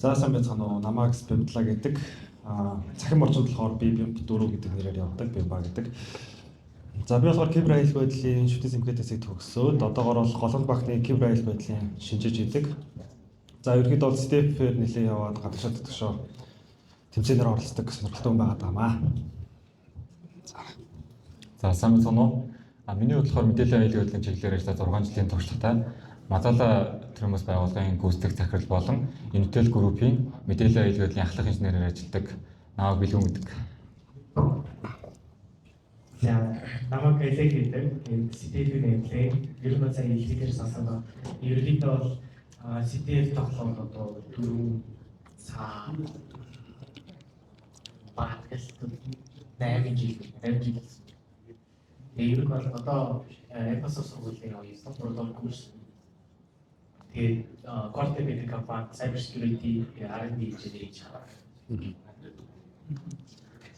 За сайн байцгаана уу. Намайг Бимтлаа гэдэг. Цахим орчинд болохоор би Бимт 4 гэдэг нэрээр явдаг, Бимба гэдэг. За би болохоор кибер аюул байдлын шүтээс эмгэтээсийг төгсөөд одоогоор бол Голомт банкны кибер аюул байдлын шинжиж идэг. За ерөнхийдөө бол степээр нэлээд яваад гадагшаад төшөө тэмцээнээр оролцдог сонирхолтой хүн байгаад байгаамаа. За сайн байна уу? Миний хувьд болохоор мэдээллийн аюулгүй байдлын чиглэлээр 6 жилийн туршлагатай Мазала төрөмөс байгууллагын гүйцэтгэх захирал болон Intel Group-ийн мэдээллийн аюулгүй байдлын ахлах инженерээр ажилладаг намайг Билгүн гэдэг. За намайг Элэг гэдэг. CTF-ийн нэмлээ. Ер нь сайн хэлхийдээр сонсоод ерөнхийдөө бол CTF тоглоом одоо 4 цаг багт 8 жил. Ер нь бол одоо Эпосос сургуулийн оюусан продукт курс. Тэгээд Cortec гэдэг компани cyber security R&D хийж байгаа.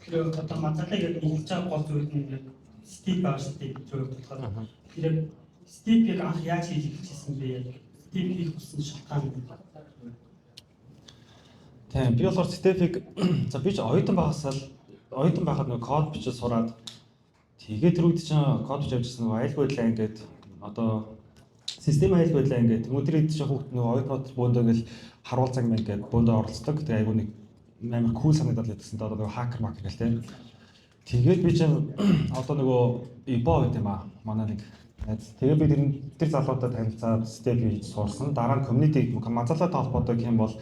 Тэгэхээр одоо Мазалагийг хэлж байгаа гол зүйл нь Steve Bashir-ийг зөв болохоор тэгэхээр Steve-ийг анх яаж хийж эхэлчихсэн бэ? Steve хийх болсон шалтгаан нь. Тийм би болохоор Steve-ийг за би ч оюутан байхад нэг код бичиж сураад тэгээд тэр үед чинь код хийж авчихсан нэг аюулгүй байдлаа ингээд одоо систем аюулгүй байдлаа ингээд өдрөд чинь хүүхд нэг оюутнууд бөөндөө ингээл харуулцаг мэн ингээд бөөндөө оролцдог. Тэгээ айгүй нэг амар кул санагдаад л гэсэн. Одоо нэг хакер макер гэл тийм. Тэгээд би чинь одоо нөгөө ибо гэдэг юм аа. Манай нэг тэгээд би тэр залуудаа танилцаад степ хийж суурсан. Дараа нь community Мазалатай холбоотой юм бол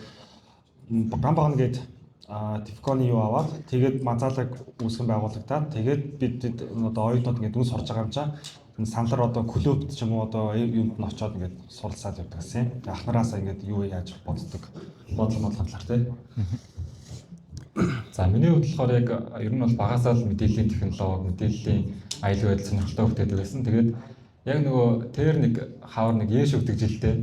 Бамбагна гээд Tifcon юу аваад тэгээд Мазалаг үүсгэн байгуулагдаад тэгээд бид одоо оюутнууд ингээд дүн сурж байгаа юм чаа. Саналар одоо клубт ч юм уу одоо юмд нь очиод ингээд суралцаад явдаг гэсэн. Ахнараасаа ингээд юу яаж боддог бодлого хандлаар тийм. За миний хувьд болохоор яг ер нь бол багасаа л мэдээллийн технологи, мэдээллийн аюулгүй байдал сонирхолтой хөгждөг байсан. Тэгээд яг нөгөө тэр нэг хавар нэг Яэш өгдөг жилдээ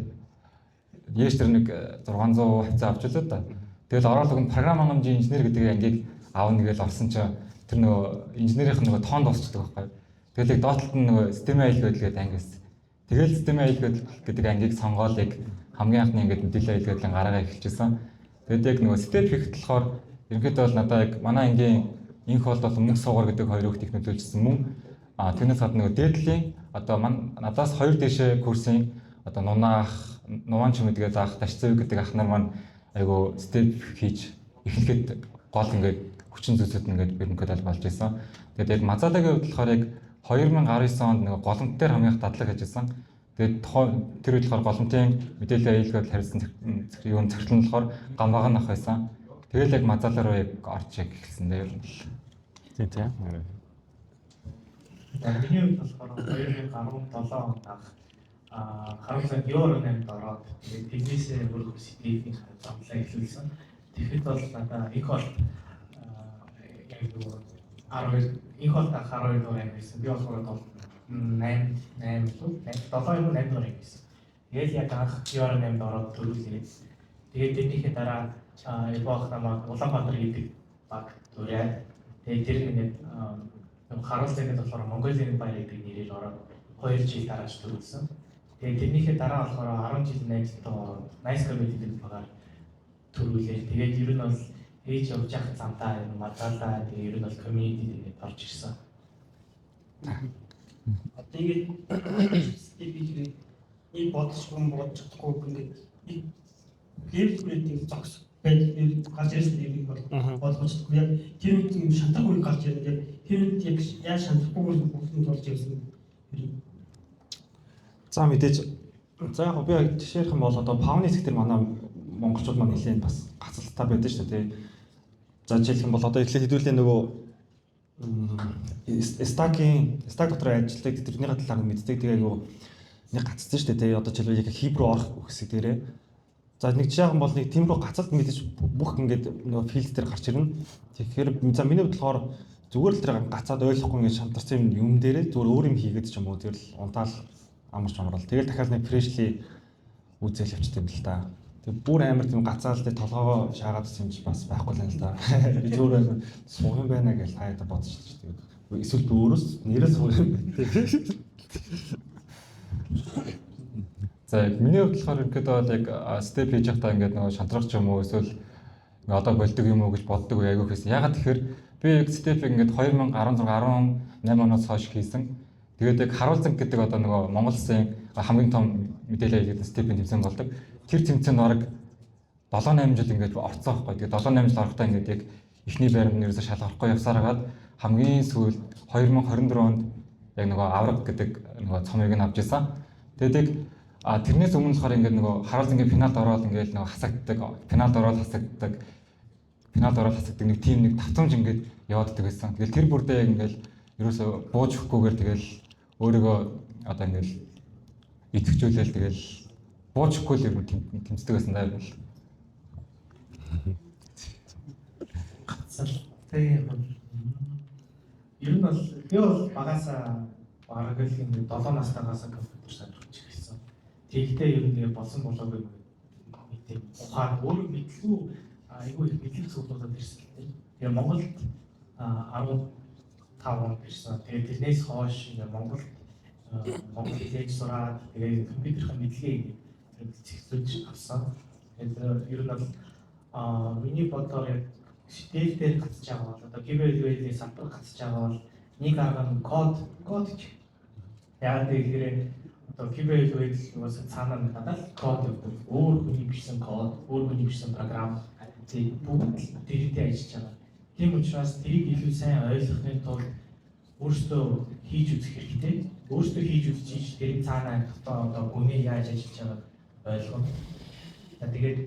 Яэш тэр нэг 600 хавцаа авч үлээ да. Тэгэл ороод өгөн програм хангамжийн инженер гэдэг ангийг аавна гээл орсон чинь тэр нөгөө инженерийнх нь нөгөө тоон дуусчдаг байхгүй. Тэгэл яг доотлолт нь нөгөө системийн аюулгүй байдал гэдэг ангиас. Тэгэл системийн аюулгүй байдал гэдэг ангийг сонгоод яг хамгийн анхны ингээд мэдээллийн аюулгүй байдлын гараагаа эхэлчихсэн. Тэгэд яг нөгөө степ хийхэд болохоор ерөнхийдөө бол надад яг манай ангийн инх бол мөнгө суугаар гэдэг хоёр өгт их нөлөөлжсэн мөн. Тэрнээс гадна нөгөө дээдлийн одоо надаас хоёр дэшээ курсын одоо нугаан ч юм уу тэгээ заах ташцав гэдэг ах нар маань айгу степ хийж эхлэхэд гол ингээд хүчин зүйлсүүд ингээд ерөнхийдөө болж байсан. Тэгээд яг Мазалагийн хувьд болохоор яг 2019 онд нэг голомт дээр хамгийн их дадлаг хийжсэн. Тэгээд тэр үед болохоор голомтын мэдээллийн аюулгүй байдал харилцан юун цогцлон болохоор гамбага нах байсан. Тэгэл яг Мазалаа руу яг орж яг эхэлсэн дээ ер нь. Тийм. Миний хувьд болохоор 2017 онд харамсалтай Euro 8-д ороод тэднээсээ бүр CTF-ийн хамтлаа эхлүүлсэн. Тэгэхэд бол надаа их бол яг нөгөө 12 их бол 12 дугаар байсан. Би болохоор 8 дугаар байсан. Тэгээд яг анх Euro 8-д ороод төрүүлээ. Тэгээд тэрнийхээ дараа Ибох намайг Улаанбаатар гэдэг баг дураад тэгээд тэр нэг харуулцагт болохоор Монголын баяр гэдэг нэрээр ороод 2 жил дарааж төрүүлсэн. Тэгээд тэрнийхээ дараа болохоор 10 жил найзтайгаа Nice Comedy гэдэг багаар төрүүлээ. Тэгээд ер нь бол ээж явж явах замдаа Мазалаа тэгээд ер нь бол comedy гэдэг орж ирсэн. Одоо ингээд ийм бодож чадахгүй ингээд левелүүдийн зогс байдлыг гарч ирсэн юм бол болгож чадахгүй. Яг тэр үед юм шантаг үе гарч ирээд тэр үед яг яаж шантахгүйгээр бүгд болж ирсэн юм. За мэдээж за яг би жишээлх юм бол одоо павны хэсэг дээр манай монголчууд маань нэлээд бас гацалттай байдаг шүү дээ. За жишээлх юм бол одоо эхлээд хэдүүлээ нөгөө стак дотор ажилладаг тэрнийхээ талаар мэддэг. Тэгээ айгу нэг гацсан шүү дээ. Одоо жишээлбэл яг хибрүү орох хэсэг дээрээ. За нэг жишээн бол нэг тиймрүү гацалт мэдээж бүх ингээд нөгөө филд дээр гарч ирнэ. Тэгэхээр за миний хувьд болохоор зүгээр л тэр гацаад ойлгохгүй ингээд шантарсан юм дээрээ зүгээр өөр юм хийгээд ч юм уу тэгэл унтаал амарч амрал. Тэгэл дахиад нэг фрешли үзэл явчихсан юм л да. Тэг бүр амар тийм гацаал тэ толгоогоо шаагаад юм чи бас байхгүй л юм л да. Би зүгээр суух юм байна гэж хайда бодчих шүү дээ. Эсвэл би өөрөөс нэрээ суух юм байна. За яг миний хувьд болохоор ерөнхийдөө бол яг степ хийж байхдаа ингээд нөгөө шантрах ч юм уу эсвэл ингээ одоо болдог юм уу гэж боддог үе айгүйх байсан. Ягаад тэгэхээр би яг степийг ингээд 2016 18 оноос хойш хийсэн. Тэгээд яг харуулцанг гэдэг одоо нөгөө Монгол Улсын хамгийн том мэдээлэл хийдэг степийн тэмцээн болдог. Тэр тэмцээнд бараг 7-8 жил ингээд орцсон байхгүй. Тэгээд 7-8 жил орохдоо ингээд яг эхний байранд нь ерөөсө шалгахгүй явсараад хамгийн сүүлд 2024 онд яг нөгөө авраг гэдэг нөгөө цомыг нь авч ирсэн. Тэгээд яг тэрнээс өмнө болохоор ингээд нөгөө харуулцангийн финалд ороод ингээд нөгөө хасагддаг, финалд ороод хасагддаг нэг тим нэг тавтамж ингээд явааддаг байсан. Тэгэл тэр бүрдээ яг ингээд ерөөсө бууж өгөхгүйгээр тэгэл өөрийгөө одоо ингээд идэвхжүүлээл тэгэл бууж өгөхгүй л ер нь тэмцдэг байсан даа юм л. Тийм. Ер нь бол би бол багасаа бараг л ингэ 7 настайгаас компьютер сонирхож ирсэн. Тэгтээ ер нь болсон болоогүй мэдээг ухаад өөрөө мэдлгүй айгүй их мэдлэг зөвлөдөд ирсэн л тийм. Тэгээ Монголд 15 он ирсэн. Тэгээ тэрнээс хойш Монгол хэлээр сураад тэгээ компьютерийн мэдлэгийг зэгцүүлж авсан. Тэгээд ер нь бол миний бодлоор яг стил дээр гацж байгаа бол одоо кибервэлийн салбар гацж байгаа бол нэг арга нь код гэж. Яг тэгэхээр одоо кибервэйл уус цаанаа надад код өгдөг. Өөр хүний бичсэн код, өөр хүний бичсэн програм бүгд дэрэгдээ ажиллаж байгаа. Тийм учраас тэрийг илүү сайн ойлгохын тулд өөрсдөө хийж үзэх хэрэгтэй. Өөрсдөө хийж үзчих тэрийг цаанаа одоо гүний яаж ажиллаж байгааг ойлгох. Тэгээд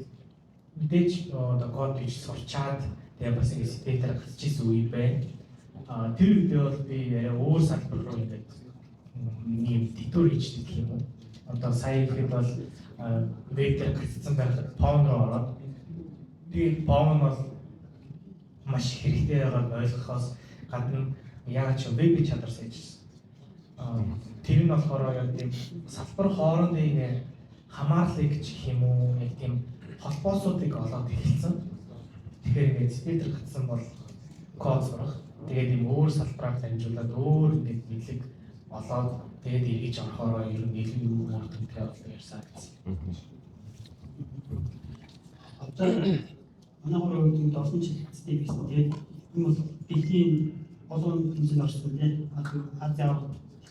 мэдээж одоо код гэж сурчаад тэгээ бас ингэ стейтер гацж исэн үе байна. Тэр үедээ бол би өөр салбар руу ингээд нэг дитүр хийж гэх юм уу. Одоо сая ихэд бол веб дээр гацсан байхад паун руу ороод тэгээд паун бол маш хэрэгтэй байгааг ойлгохоос гадна яг ч веб чадварсаа хийжсэн. Тэр нь болохоор яг тийм салбар хоорондын ингэ хамаарлыг гэх юм уу, яг тийм холбоосуудыг олоод эхэлсэн. Тэгэхээр ингээд стейтер гацсан бол код сурах. Тэгээд ийм өөр салбараар дамжуулаад өөр нэг мэдлэг олоод тэгээд эргэж орохоор ер нь илүү үр дүнтэй болох ярьсан гэсэн. Одоо манай хувьд орсон жилдтэй гэсэн. Тэгээд энэ бол дэлхийн олон хэмжээнд орсон тийм Азиа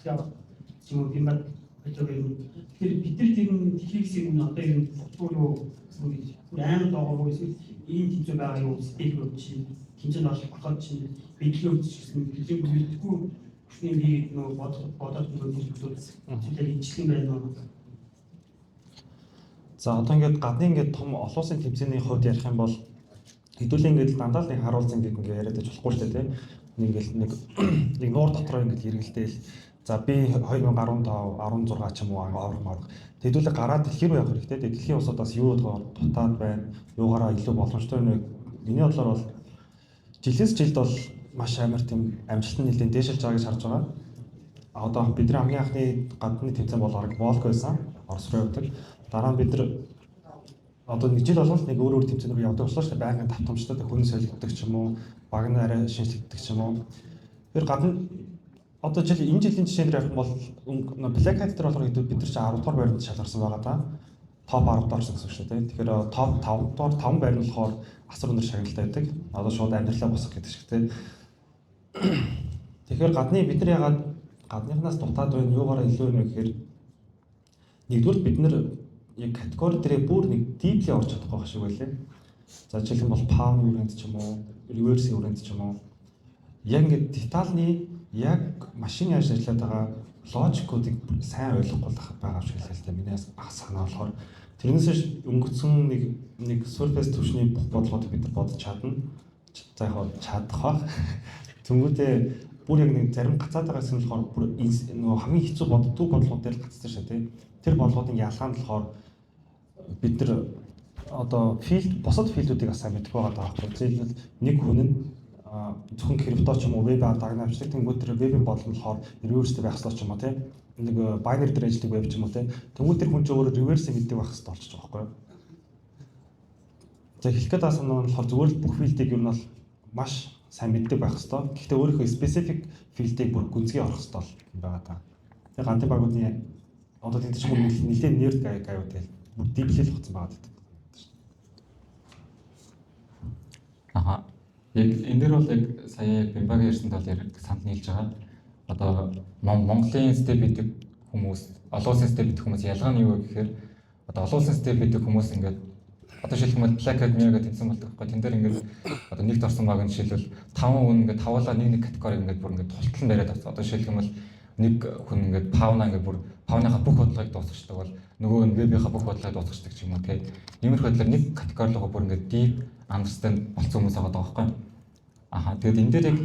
юм уу юм байна. Тэгэхээр бид нар тийм дэлхийн юм одоо юм өөрөө амар доогоо гэсэн ийм тэмцээн байгаа юу стейкүүд чинь тэмцээнд ороход чинь бидлээ үзчихсэн бидний бүлдэггүй хүчний бий нөө бодоод нөгөө зүйлээ хийчихсэн байна уу. За одоо ингээд гадны ингээд том олон улсын тэмцээний хувьд ярих юм бол хэдүүлээ ингээд дандаа л нэг харуулсан ингээд яриад байж болохгүй шүү дээ тийм. Ингээд нэг нуур дотроо ингээд эргэлдээл. За би 2015 16 ч юм уу аврах. Хэдүүлээ гараад дэлхий рүү явах хэрэгтэй. Дэлхийн улсуудаас юу дутаад байна, юугаараа илүү боломжтой вэ? Миний бодлоор бол жилээс жилд бол маш амар тийм амжилт нь нэлээд дээшилж байгааг харж байгаа. Одоо бидний хамгийн анхны гадны тэмцээн бол Волк байсан. Орос руу явдаг. Дараа нь бид нар одоо нэг жил болгоно нэг өөр тэмцээн рүү явдаг боллоо шүү дээ. Байнгын тавтамжтай хүн солигддог ч юм уу, баг нь арай шинжлэгддэг ч юм уу. Тэр гадна одоо энэ жилийн жишээр ярих юм бол Black Hat дээр болохоор бид нар чинь 10 дугаар байранд шалгарсан байгаа да. Топ 10 доор гэсэн үг шүү дээ. Тэгэхээр топ 5 доор 5 байр нь болохоор асар өндөр шагналтай байдаг. Одоо шууд амьдралаа босгох гэдэг шиг тийм. Тэгэхээр гадны бид нар ягаад гадныхнаас дутаад байна, юугаараа илүү вэ гэхээр нэгдүгээр бид нар яг категори дээр бүр нэг дипли орж чадахгүй байх шиг байлээ. За жишээлх юм бол palm өрөөнд ч юм уу, reverse өрөөнд ч юм уу. Яг ингээд детальны яг машин яаж ажиллаад байгаа логикуудыг сайн ойлгохгүй байгаа шиг хэлээ л дээ. Миний санаа болохоор тэрнээс өнгөцсөн нэг surface түвшний бүх бодлогоодыг бид нар бодож чадна. За яг чадах ба. Тэнгүүдээ бүр яг нэг зарим гацаад байгаа юм болохоор бүр нөгөө хамгийн хэцүү боддог бодлогууд дээр гацсан шээ тий. Тэр бодлогын ялгаанд болохоор бид нар одоо бусад филдүүдийг сайн мэдэх байгаа даа. Зөвхөн нэг хүн нь зөвхөн крипто ч юм уу веб дагнаа авчдаг. Тэнгүүд тэр вебийн бодлого болохоор reverse байх ёстой ч юм уу тий. Нэг binary дээр ажилладаг веб ч юм уу тий. Тэнгүүд тэр хүн ч өөрөө reverse мэддэг байх ёстой болчих жоох байхгүй юу. За хэлэх гээд байгаа нь болохоор зүгээр л бүх филдийг ер нь бол маш сайн мэддэг байх ёстой. Гэхдээ өөрийнхөө specific филдийг бүр гүнзгий орох ёстой байгаа даа. Тэгээ ганцхан багуудын одоо тэнд чинь нэлээд нэрд гайваа тэгэл бүр диплэл хоцсон байгаа гэдэг. Аа. Яг энэ дээр бол яг сая Бимбагийн ярьсанд бол яг санд нийлж байгаа. Одоо Монголын степ гэдэг хүмүүс, олон улсын степ гэдэг хүмүүс ялгаа нь юу вэ гэхээр одоо олон улсын степ гэдэг хүмүүс ингээд одоо жишээлбэл Black Academy гэдэг тэнцэн болдог байхгүй. Тэн дээр ингээд одоо нэгт орсон баг нь жишээлбэл 5 хүн ингээд тавуулаа нэг категори ингээд бүр ингээд тултал нь бариад авсан. Одоо жишээлбэл нэг хүн ингээд Pavna ингээд бүр Pavna-ха бүх бодлогыг дуусгачдаг бол нөгөө нь Web-ийнхаа бүх бодлогыг дуусгачдаг ч юм уу тийм. Иймэрхүү байдлаар нэг категори руу бүр ингээд deep understand болсон хүмүүс байгаа байхгүй. Аха тэгээд энэ дээр яг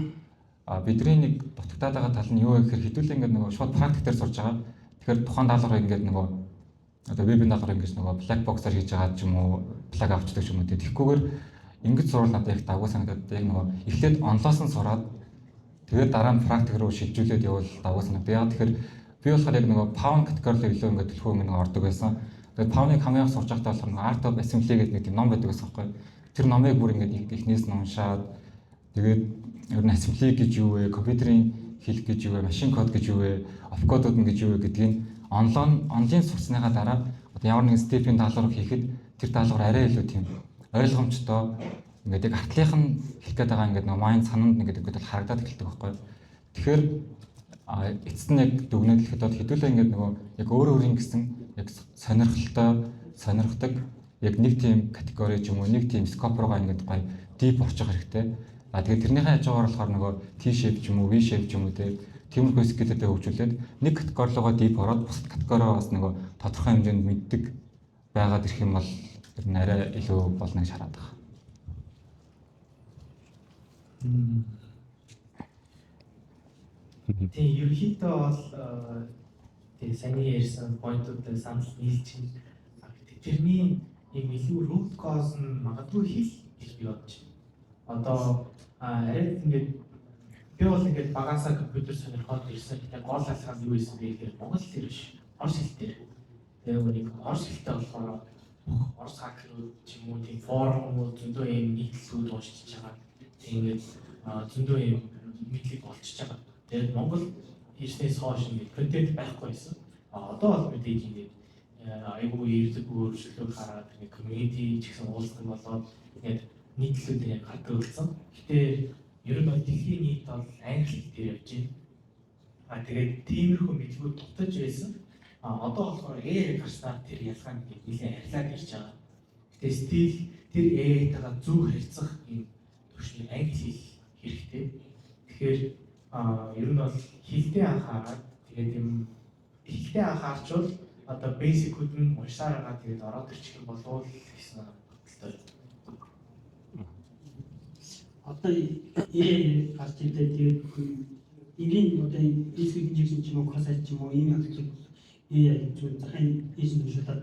бидний нэг дутагдаад байгаа тал нь юу вэ гэхээр хэдүүлээ ингээд нөгөө шууд практик дээр сурж байгаа. Тэгэхээр тухайн даалгаврыг ингээд нөгөө одоо вебийн даалгавар ингэж нөгөө black box-аар хийж байгаа ч юм уу, plug авчдаг ч юм уу. Тэгэхгүйгээр ингэж сурвал надад их давгүй санагдаад яг нөгөө эхлээд онлоос нь сураад тэгээд дараа нь практик руу шилжүүлээд явал давгүй санагдав. Яг тэгэхээр би болохоор яг нөгөө pound категорид илүү ингээд төлхөө ингээд ордог байсан. Тэгээд pound-ыг хамгийн их сурж байхдаа болохоор нөгөө art of assembly гэдэг нэг тийм ном байдаг байсан байхгүй. Тэр номыг бүр ингээд эхнээс нь уншаад тэгээд ер нь assembly гэж юу вэ, компьютерийн хэлэх гэж юу вэ, машин код гэж юу вэ, офкодууд нь гэж юу вэ гэдгийг онлайн сурсныхаа дараа одоо ямар нэгэн степийн даалгавар хийхэд тэр даалгавар арай илүү тийм ойлгомжтой ингээд яг артлынх нь хэлэх гээд байгаа ингээд нэг майнд санаанд ингээд харагдаад эхэлдэг байхгүй. Тэгэхээр эцэст нь яг дүгнээд хэлэхэд бол хэдүүлээ ингээд нөгөө яг өөр өөрийн гэсэн яг сонирхдаг яг нэг тийм категори ч юм уу нэг тийм скоп руугаа ингээд гоё deep орчих хэрэгтэй. Тэгээд тэрнийхээ хажуугаар болохоор нөгөө T-shape ч юм уу V-shape ч юм уу тиймэрхүү скиллэдэд хөгжүүлээд нэг категори руугаа deep ороод бусад категороо бас нөгөө тодорхой хэмжээнд мэддэг байгаад ирэх юм бол ер нь арай илүү болно гэж хараад байгаа. Тийм ерөнхийдөө бол тийм саний ярьсан поинтуудыг санал нийлж байна. Тэрний юм илүү root cause нь магадгүй хэл гэж би бодож байна. Одоо арай ингээд би бол ингээд багасаа компьютер сонирхоод ирсэн. Яг гол алхам юу байсан бэ гэхээр монгол хэл биш, орос хэл дээр. Тэгээ нэг орос хэлтэй болохоор орос хакерүүд ч юм уу тийм форумууд зөндөө юм нийтлүүд уншиж байгаа. Тэгээд зөндөө юм мэдлэг олчиж байгаа. Тэгээд монгол хийснээс хойш ингээд контент байхгүй байсан. Одоо бол мэдээж ингээд айгүй эрдэг өөрчлөлт хараад нэг community ч гэсэн уулзсан болоод ингээд нийтлүүдээр гардаг болсон. Гэтэ ер нь дэлхийн нийт бол англи хэл дээр явж байна. Тэгээд тиймэрхүү мэдлэгүүд дутаж байсан. Одоо болохоор AI гарснаар тэр ялгааг нэлээд арилаад ирж байгаа. Гэтэ стил тэр AI-тайгаа зөв харьцах юм төвшний англи хэл хэрэгтэй. Тэгэхээр ер нь бол хэлтэй анхаарал тэгээд юм хэлтэй анхаарчвал одоо basic-үүд нь уншаар байгаа тэгээд ороод ирчих юм болов уу гэсэн бодлоо. Одоо гарч ирдээ тэгээд энгийн одоо бasic injection ч юм уу процесс ч юм уу ийм ажил зүйл захын эзэн төшөлтөд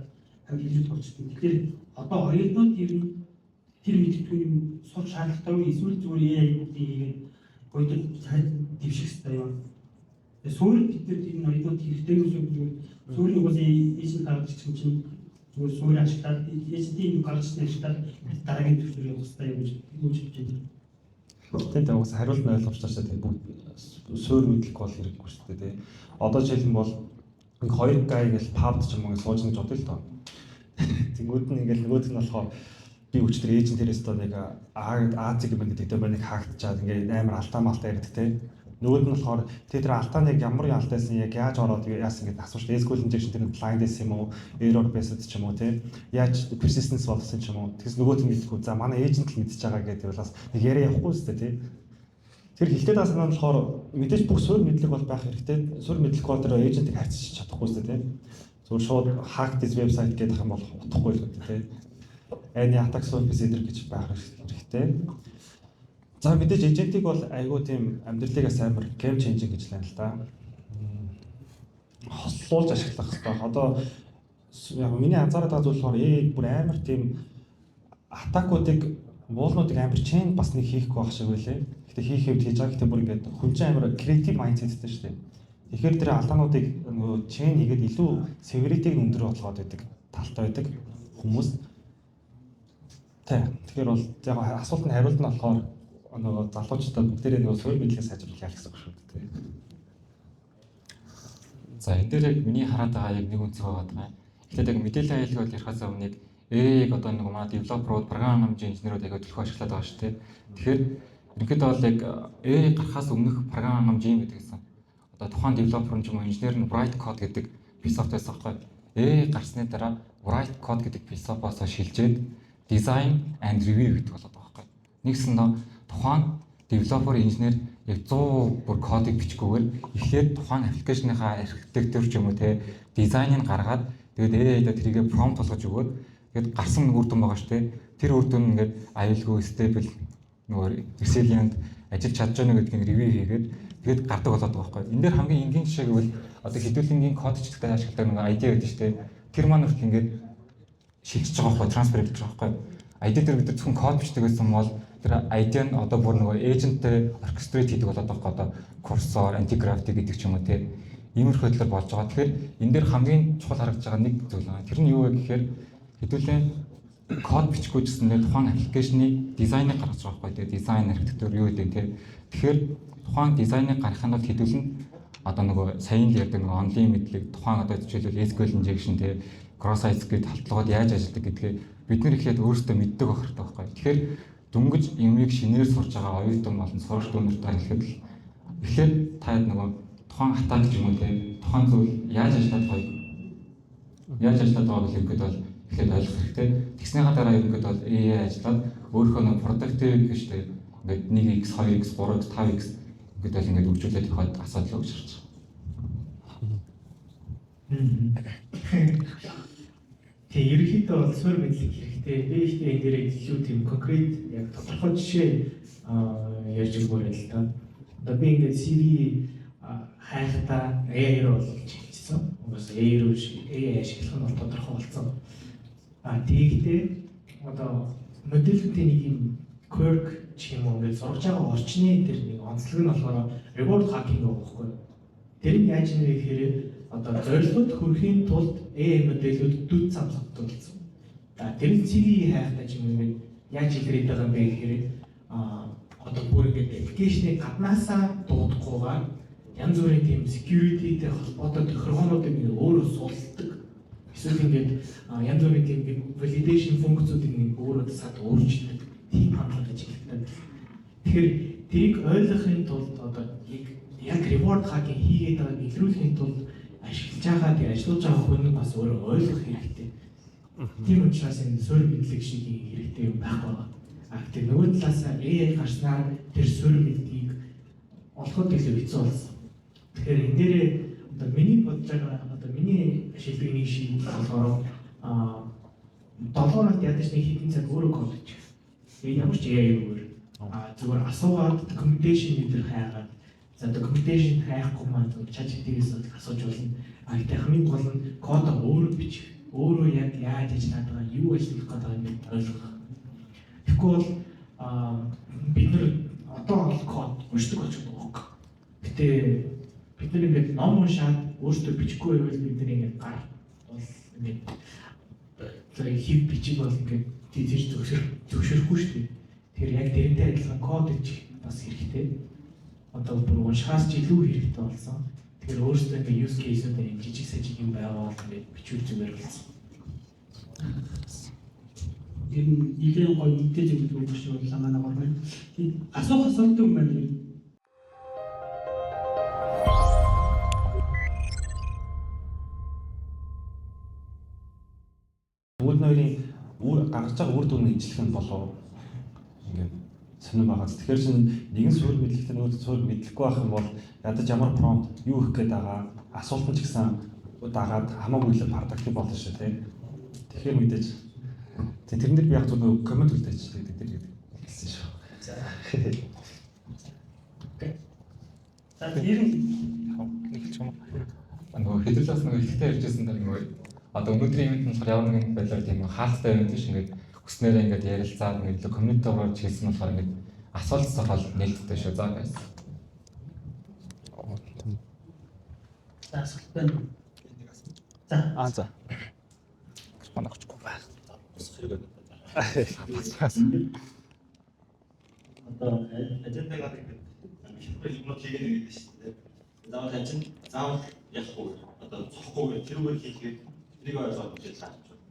амжилт болчихсон. Тэгэхээр одоо оюутнууд ер нь тэр мэдээллийн сурах шаардлагатай эсвэл зүгээр AI-ийг бодит дэвших хэрэгтэй юм. Сүүл бид нар энэ оюутнууд хэрэгтэй юм шиг сүүл нэг бас эзэн гаргаж ирсэн чинь зүгээр сүүл ашиглаад эзэн гаргаж ирсэн дараагийн төвшөр явах хэрэгтэй юм гэж хэлж байна. Тэгээд уус хариулт нь ойлгомжтой тийм бүгд суур мэдлэг бол хэрэггүй шүү дээ тий. Одоо жишээлбэл бол нэг хоёр гай ингээл павд ч юм уу сууж нэг бодъё л тоо. Тэнгүүд нь ингээл нөгөөд нь болохоор би өчтөр эйжент тэрээс тоо нэг Азиг юм гэдэг дээр нэг хаагдчихад ингээл амар алтаа малтай ярьдаг тий. Нөгөөд нь болохоор тэр алтааныг ямар алтайсан яг яаж ороод яасан гэдэг асууж SQL injection тэр blind байсан юм уу error based ч юм уу тий яаж persistence болсон ч юм уу тэгс нөгөөд нь мэдгүй за манай эйжент л мэдчихэж байгаа гэдэг бас нэг яриа явахгүй зү тий тэр хэлтэй даасан нь болохоор мэдээж бүх суурь мэдлэг бол байх хэрэгтэй суурь мэдлэг бол тэр эйжентийг хайцчих чадахгүй зү тий зөвхөн шууд hack this website гэдэг юм бол утахгүй л үү тий any attack surface editor гэж байх хэрэгтэй. За мэдээж эйжентийг бол айгүй тийм амьдралыгаас амар game changing гэж байна л да. Хослуулж ашиглах хэрэгтэй. Одоо яг миний анзаараад байгаа зүйл болохоор бүр амар тийм атакуудыг муулнуудыг амар chain бас нэг хийхгүй байх шиг байлээ. Гэтэ хийх хэвд хийж байгаа. Гэтэ бүр ингээд хүн чинь амар creative mindsetтэй шүү дээ. Тэгэхээр тэр алдаануудыг нөгөө chain хийгээд илүү severity-г өндөр болгоод байдаг талтай байдаг хүмүүс. Тэгэхээр бол яг асуултанд хариулт нь болохоор нөгөө залуучуудад бүгдээрээ нөгөө суурь мэдлэгээ сайжруулах яах гэсэн үг шүү дээ. За энэ дээр яг миний хараад байгаа яг нэг үнцэг байгаа даа. Эхлээд яг мэдээллийн аюулгүй ярихаас өмнө AI-г одоо нэг манай девелоперууд, програм хэмжээ инженерүүд аяга төлөв ашиглаад байгаа шүү дээ. Тэгэхээр ерөнхийдөө бол яг AI гарахаас өмнөх програм хэмжээ юм гэдэгсэн. Одоо тухайн девелопер нь ч юм уу инженер нь write code гэдэг философи байсан байхгүй. AI гарсны дараа write code гэдэг философиос шилжээд design and review гэдэг болоод байгаа байхгүй. Нэгсэндээ тухайн девелопер инженер яг 100 бүр кодыг бичгүүгээр эхлээд тухайн аппликейшныхаа архитектур ч юм уу те дизайныг гаргаад тэгээд AI-да тэрийгэ prompt болгож өгөөд тэгээд гарсан үр дүн байгаа шүү дээ. Тэр үр дүн ингээд аюулгүй stable нөгөө resilient ажиллаж чадж байна гэдгийг ревю хийгээд тэгээд гардаг болоод байгаа байхгүй. Энэ дээр хамгийн энгийн жишээ гэвэл одоо хэдүүлэнгийн код чигтээ ашигладаг нөгөө ID гэдэг шүү дээ. Тэр маань хүртэл ингээд шилжиж байгаа байхгүй, трансфер хийж байгаа байхгүй. ID дээр бид зөвхөн код бичдэг гэсэн бол тэр ID нь одоо бүр нөгөө эйженттэй orchestrate хийдэг болоод байгаа одоо cursor, anti-gravity гэдэг ч юм уу те. Иймэрхүү хөдлөл болж байгаа. Тэгэхээр энэ дээр хамгийн чухал харагдаж байгаа нэг зүйл байна. Тэр нь юу вэ гэхээр хэдүүлэн код бичихгүй гэсэн дээр тухайн аппликейшны дизайныг гаргаж байгаа байхгүй. Тэгээ дизайн архитектур юу гэдэг те. Тэгэхээр тухайн дизайныг гаргахын тулд хэдүүлэн одоо нөгөө саяын л ярьдаг нөгөө онлайн мэдлэг тухайн одоо жишээлбэл SQL injection те cross site гэдэг талтлогод яаж ажилладаг гэдгээ бид нэр ихлээд өөрсдөө мэддэг байх хэрэгтэй байхгүй. Тэгэхээр дөнгөж юмыг шинээр сурж байгаа оюутан болон сурагч дүүнэртэй хэлэхэд л эхлээд та нөгөө тухайн атак ч юм уу те тухайн зүйл яаж ажиллаад байгааг ерөнхийдөө бол эхлээд ойлгох хэрэгтэй. Тэгснийхаа дараа ерөнхийдөө бол AI ажиллаад өөрийнхөө нэг productive гэж штэ ингээд 1x 2x 3x 5x ингээд бол ингээд үржүүлээд явахад асуудал үүсэж байгаа. Тэгээ ерөнхийдөө бол суурь мэдлэг хэрэгтэй. Би ихтэй энэ дээр илүү тийм конкрет яг тодорхой жишээ ярьж өгөөрэй л та. Одоо би ингээд CV хайхтаа AI-аар болж хэлсэн. Угаасаа AI ашиглах нь бол тодорхой болсон. Тэгэхдээ одоо модельүүдийн нэг юм quirk ч юм уу ингээд сурж байгаа орчны дээр нэг онцлог нь болохоор reward hacking байхгүй. Тэр нь яаж нэ гэхээр одоо зорилгод хүрэхийн тулд AI модельүүд дүн цам тогтолцсон. Тэр нь CV хайхтаа ч юм уу ингээд яаж илрээд байгаа юм бэ гэхээр одоо бүр ингээд аппликейшнийг гаднаасаа дуудахгүйгээр янз бүрийн тийм security-тэй холбоотой тохиргоонуудыг ингээд өөрөө суулдаг. Эсвэл ингээд янз бүрийн тийм validation функцүүдийг нэг өөрөө сад өөрчилдөг тийм хандлага ажиглагдана. Тэгэхээр тэрийг ойлгохын тулд одоо яг reward hacking хийгээд байгааг илрүүлэхийн тулд ашиглаж байгаа тийм ажиллаж байгаа хүн бас өөрөө ойлгох хэрэгтэй. Тийм учраас энэ суурь мэдлэг шиг хэрэгтэй юм байхгүй байна. Тэгэхээр нөгөө талаас AI гарснаар тэр суурь мэдлэгийг олоход илүү хэцүү болсон. Тэгэхээр энэ дээр одоо миний бодож байгаа одоо миний шилдэг нэг шиг болохоор 7 хоногт ядаж нэг хэдэн цаг өөрөө код бичих. Тэгээ ямар ч AI-гээр зүгээр асуугаад documentation дээр хайгаад за documentation хайхгүй маань зүгээр ChatGPT-ээс асууж болно. Гэхдээ хамгийн гол нь кодоо өөрөө бичих. Өөрөө яг яаж ажиллаад байгаа, юу ажиллах гэдэг нь ойлгох. Тэгэхгүй бол бид нар одоо код уншдаг болж байгаа. Гэтэ бид нар ингээд ном уншаад өөрсдөө бичихгүй байвал бид нар ингээд гар бол ингээд тэр хив бичих бол ингээд тийж зөвшөөрөхгүй шүү дээ. Тэгэхээр яг тэрнтэй адилхан код бичих бас хэрэгтэй. Одоо бүр уншихаас ч илүү хэрэгтэй болсон. Тэгэхээр өөрсдөө ингээд use case-уудаар жижиг сажиг юм байгаа бол ингээд бичүүл зүгээр болсон. Ер нь нэлээд гоё мэдээж өгдөг юм шиг боллоо манай гол. Асуух асуулт юм байна. Бүгд нэрийн гаргаж байгаа үр дүн ижлэх нь болов ингээд сонирн байгаа. Тэгэхээр чинь нэгэн суурь мэдлэгтэй нөгөө суурь мэдлэхгүй байх юм бол ядаж ямар prompt юу өгөх гээд байгаа асуулт нь ч гэсэн дагаад хамаагүй л продуктив болно шүү дээ. Тэгэхээр мэдээж тэрэн дээр би яг зөвхөн коммент үлдээж гэдэг дээр хэлсэн шүү. За. Ер нь нэг ч юм уу. Нөгөө хэдүүлээс нөгөө ихтэй ярьжсэн даа нөгөө одоо өнөөдрийн ивент нь ямар нэгэн байдлаар тийм хаалттай юм тийш ингээд хүснээрээ ингээд ярилцаад ингээд комментоор хэлсэн болохоор ингээд асуулт сахал нээлттэй шүү. За guys. за асуулт байна. За. За. Манай хүчгүй бай. Одоо ажендагаар хэмжээ юмнууд хийгээд байдаг шүү дээ. Заавал ажин заавал яахгүй. одоо цохгүйгээр тэрүүгээр хийхэд тэрийг ойлгоод хичээл зааж байна.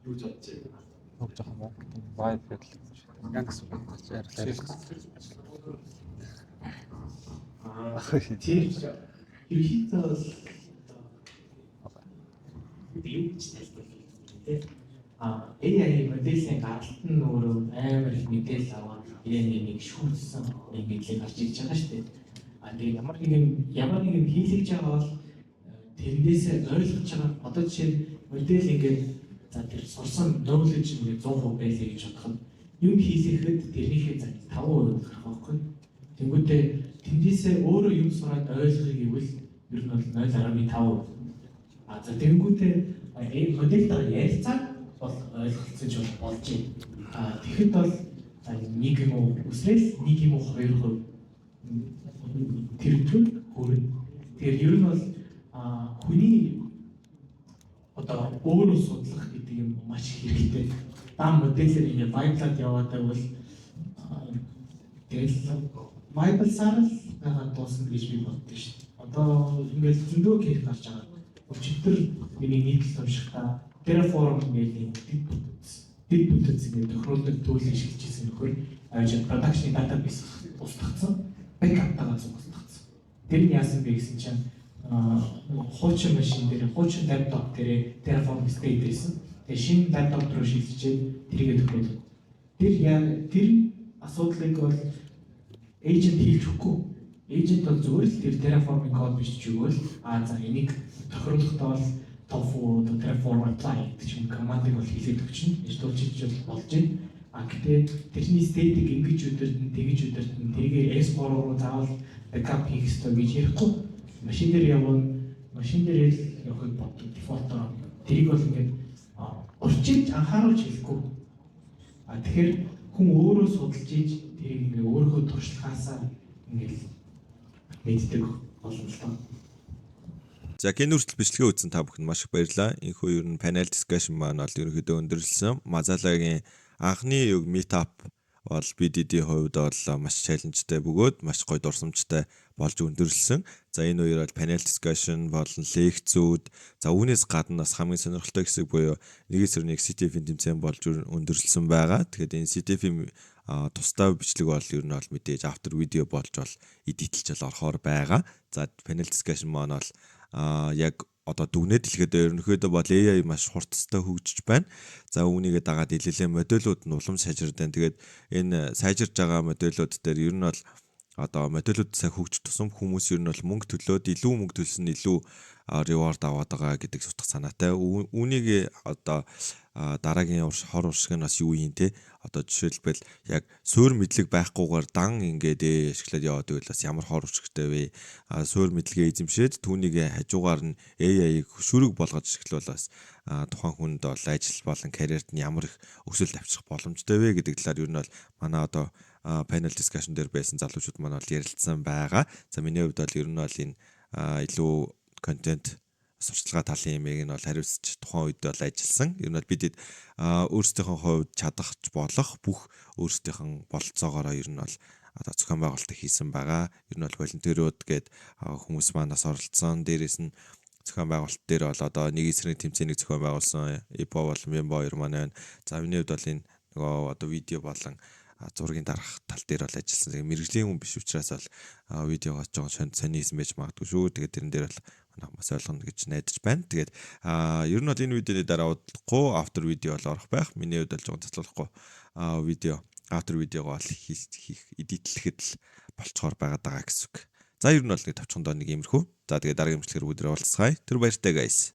Юу ч бодож байна. Хөг жоох юм уу? Vibe гэдэг. Яг гэсэн үг яриа. Тэр ерөнхийдөө бол юу ч тайлбарлах AI моделийн гаралт нь өөрөө амар их мэдээлэл аваад нэг шүүрсэн нэг мэдлэг гарч ирж байгаа шүү дээ. Тэгээд ямар нэгэн хийлгэж байгаа бол тэрнээсээ ойлгож байгаа. Одоо жишээ нь модель ингээд за тэр сурсан knowledge ингээд 100% байлээ гэж бодох нь юм хийлгэхэд тэрнийхээ цаг 5% гарах байхгүй. Тэнгүүтээ тэндээсээ өөрөө юм сураад ойлгохыг ивэл ер нь бол 0.5%. За тэнгүүтээ модельтэй ярилцаад бол ойлголцож болж байна. Тэгэхэд бол нэг юм уу үсрээл нэг юм уу 2% тэр төр хөрөн. Тэгэхээр ер нь бол хүний одоо өөрөө судлах гэдэг юм маш хэрэгтэй. Дан моделээр ингэ байдлаад яваад байвал тэгэл байдлаар л байгаа дуусна гэж би боддог шүү дээ. Одоо ингээд зөндөө кейс гарч байгаа. Өчигдөр миний нийтлэл уншихтаа Terraform гэдэг дэд бүтц ингээд тохируулдаг төлөв шилжижсэн нөхөр авиж production database устгацсан. Backup-тайгаа устгацсан. Тэр нь яасан бэ гэсэн чинь хуучин машин дээр хуучин лаптоп дээр Terraform state байсан. Тэгээ шинэ лаптоп руу шилжижээд тэргээ тохируулдаг. Тэр асуудлыг бол agent хийлж өгөхгүй. Agent бол зүгээр л тэр Terraform-ийн код бичиж өгөөл за энийг тохируулахдаа бол tofu Terraform apply гэж юм командыг бол хийлээд өгчнө. Ижтүүлж болж байна. Гэхдээ тэрний state-ийг ингэж өдөртөн тэгж өдөртөн тэргээ S3 руу заавал backup хийх ёстой гэж ярихгүй. Машин дээр машин дээр л явахыг боддог default-оор. Тэрийг бол ингээд урьдчилж анхааруулж хэлэхгүй. Тэгэхээр хүн өөрөө судалж ийж тэрийг ингээд өөрөө туршлагаасаа ингээд мэддэг боломжтой. За гин үртэл бичлэгээ үзсэн та бүхэнд маш их баярлалаа. Энэхүү ер нь panel discussion маань бол ерөнхийдөө өндөрлсөн. Мазалагийн анхны meetup бол BDD хувьд бол маш чаленжтай бөгөөд маш гоё дурсамжтай болж өндөрлсөн. За энэ үеэр бол panel discussion болон лекцүүд за үүнээс гадна бас хамгийн сонирхолтой хэсэг буюу нэгээс нэг CTF-ийн тэмцээн болж өндөрлсөн байгаа. Тэгэхээр энэ CTF-ийн тусдаа бичлэг бол ер нь бол мэдээж after video болж бол эдитэлж орохоор байгаа. За panel discussion маань бол яг одоо дүгнээд хэлэхэд ерөнхийдөө бол AI маш хурцтай хөгжиж байна. За үүнийгээ дагаад илэлээ модулууд нь улам сайжирд байна. Тэгээд энэ сайжирж байгаа модулууд дээр ер нь бол одоо модулууд сайн хөгжиж тусам хүмүүс ер нь бол мөнгө төлөөд илүү мөнгө төлсөн илүү reward аваад байгаа гэдэг сутгах санаатай. Үүнийг одоо дараагийн хор уршиг нь бас юу юм те одоо жишээлбэл яг суур мэдлэг байхгүйгээр дан ингээд ашиглаад яваад байвал бас ямар хор уршигтай вэ? Суур мэдлэгээ эзэмшээд түүнийг хажуугаар нь AI-г шүрэг болгож ашиглавал бас тухайн хүнд бол ажил болон карьерт нь ямар их өсөлт авчрах боломжтой вэ гэдэг талаар ер нь бол манай одоо panel discussion дээр байсан залуучууд маань бол ярилцсан байгаа. За миний хувьд бол ер нь бол энэ илүү контент сурчлагын талын юмыг нь бол хариуцж тухайн үед бол ажилласан. Ер нь бол бидэд өөрсдийнхөө хувьд чадах болох бүх өөрсдийнх бололцоогоороо ер нь бол одоо зохион байгуулалт хийсэн байгаа. Ер нь бол волонтерууд гээд хүмүүс манаас оролцсон. Дээрээс нь зохион байгуулалт дээр бол одоо нэг эсрэг тэмцээнийг зохион байгуулсан. Ипо бол Мембо хоёр маань байна. За миний хувьд бол энэ нөгөө одоо видео болон зургийн дарах тал дээр бол ажилласан. Тэгээ мэрэгжлийн хүн биш учраас бол видеогоо жоохон сони хийсэн байж магадгүй шүү. Тэгээд тэрэн дээр бол хүмүүс ойлгоно гэж найдаж байна. Тэгээд ер нь бол энэ видеоны дараа удахгүй after видео бол орох байх. Миний хувьд бол жоохон цацлахгүй видео after видеогоо бол хийх эдитлэхэд л болцохоор байгаад байгаа гэсэн үг. За ер нь бол нэг товчхондоо нэг иймэрхүү. За тэгээд дараагийн бичлэгээр бүгдээ уулзцгаая. Тэр баяртай guys.